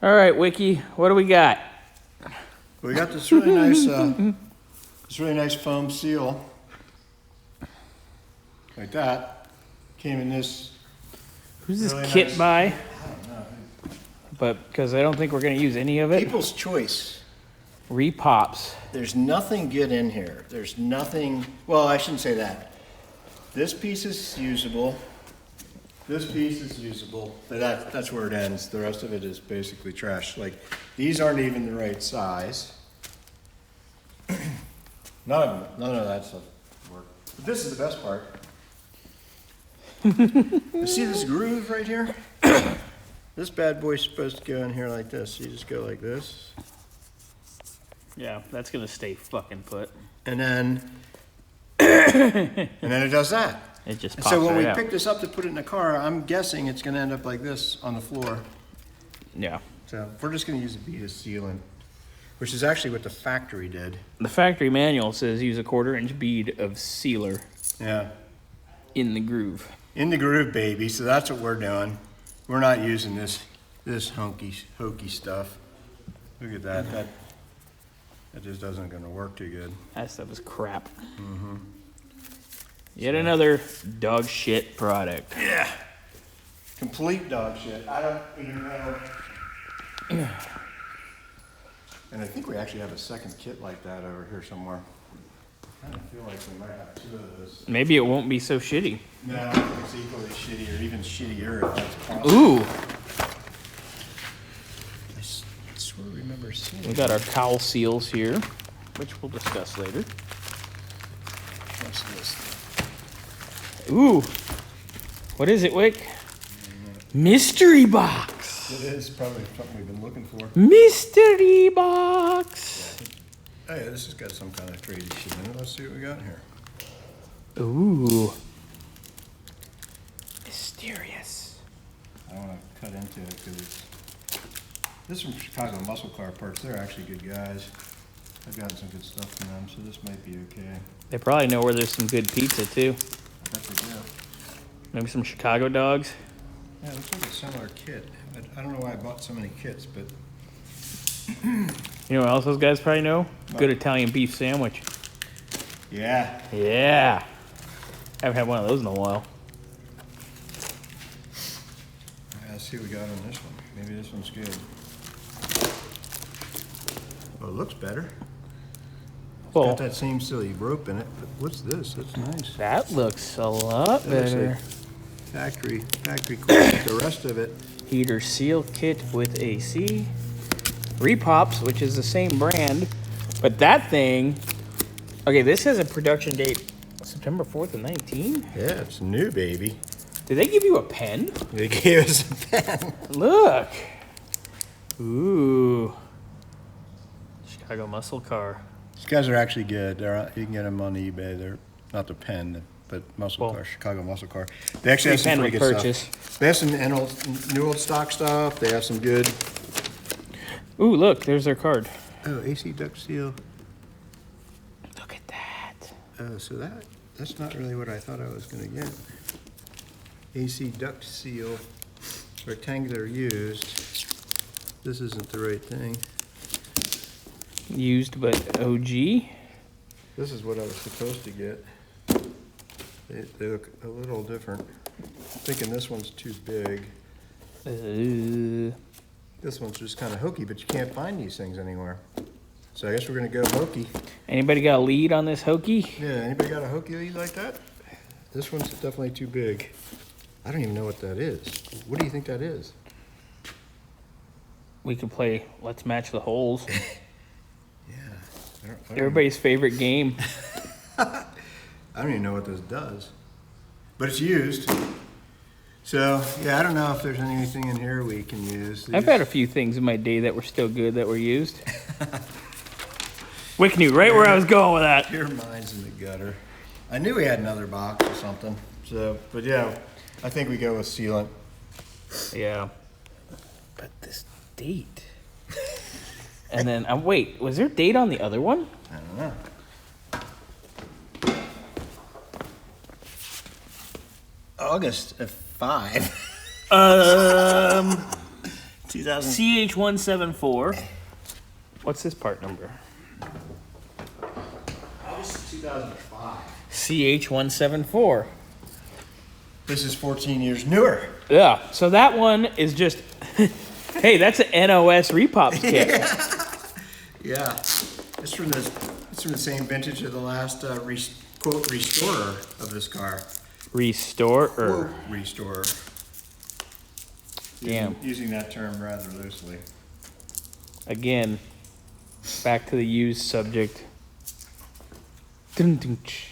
All right, Wiki, what do we got? We got this really nice foam seal, like that. Came in this. Who's this really kit nice, by? I don't know. But because I don't think we're going to use any of it. People's Choice. Repops. There's nothing good in here. There's nothing. Well, I shouldn't say that. This piece is usable. This piece is usable, but that's where it ends. The rest of it is basically trash. Like, these aren't even the right size. None of that stuff works. But this is the best part. You see this groove right here? This bad boy's supposed to go in here like this. You just go like this. Yeah, that's going to stay fucking put. And then, it does that. It just And pops so when right we out. pick this up to put it in the car, I'm guessing it's going to end up like this on the floor. Yeah. So we're just going to use a bead of sealant, which is actually what the factory did. The factory manual says use a 1/4-inch bead of sealer Yeah. in the groove. In the groove, baby. So that's what we're doing. We're not using this hokey stuff. Look at that. That just doesn't going to work too good. That stuff is crap. Mm-hmm. Yet another dog shit product. Yeah. Complete dog shit. I don't even know. And I think we actually have a second kit like that over here somewhere. I kind of feel like we might have two of those. Maybe it won't be so shitty. No, it's equally shitty or even shittier if that's possible. Ooh, I swear I remember seeing we got our cowl seals here, which we'll discuss later. What's this? Ooh, what is it, Wick? Mystery box. It is probably something we've been looking for. Mystery box. Oh yeah, this has got some kind of crazy shit in it. Let's see what we got here. Ooh, mysterious. I don't want to cut into it because this is from Chicago Muscle Car Parts. They're actually good guys. I've gotten some good stuff from them, so this might be okay. They probably know where there's some good pizza too. I bet they do. Maybe some Chicago dogs. Yeah, it looks like a similar kit. I don't know why I bought so many kits, but You know what else those guys probably know? Good Italian beef sandwich. yeah. Yeah. Haven't had one of those in a while. Let's see what we got on this one. Maybe this one's good. Well, it looks better. Well, Got that same silly rope in it, but what's this? That's nice. that looks a lot That looks better. like factory quality. The rest of it. Heater seal kit with AC. Repops, which is the same brand, but that thing. Okay, this has a production date September 4th of 19. Yeah, it's new, baby. Did they give you a pen? They gave us a pen. Look. Ooh. Chicago Muscle Car. These guys are actually good. You can get them on eBay. They're not the pen, but muscle car, Chicago Muscle Car. They actually have some Free pretty pen good with stuff. They have some new old stock stuff. They have some good. Ooh, look, there's their card. Oh, AC duct seal. Look at that. Oh, so that's not really what I thought I was going to get. AC duct seal, rectangular used. This isn't the right thing. Used but OG. This is what I was supposed to get. They look a little different. I'm thinking this one's too big. This one's just kind of hokey, but you can't find these things anywhere. So I guess we're going to go hokey. Anybody got a lead on this hokey? Yeah, anybody got a hokey lead like that? This one's definitely too big. I don't even know what that is. What do you think that is? We could play Let's Match the Holes. Yeah. I don't Everybody's favorite game. I don't even know what this does. But it's used. So, yeah, I don't know if there's anything in here we can use. I've had a few things in my day that were still good that were used. Wick knew right where I was going with that. Your mind's in the gutter. I knew we had another box or something. So, but yeah, I think we go with sealant. Yeah. But this date. And then, wait, was there a date on the other one? I don't know. August 5. 2000. CH174. What's this part number? August 2005. CH174. This is 14 years newer. Yeah, so that one is just, hey, that's an NOS Repops kit. Yeah, it's from the same vintage of the last quote restorer of this car. Restorer. Restorer. Damn. Using that term rather loosely. Again, back to the used subject. Dun, dun, ch.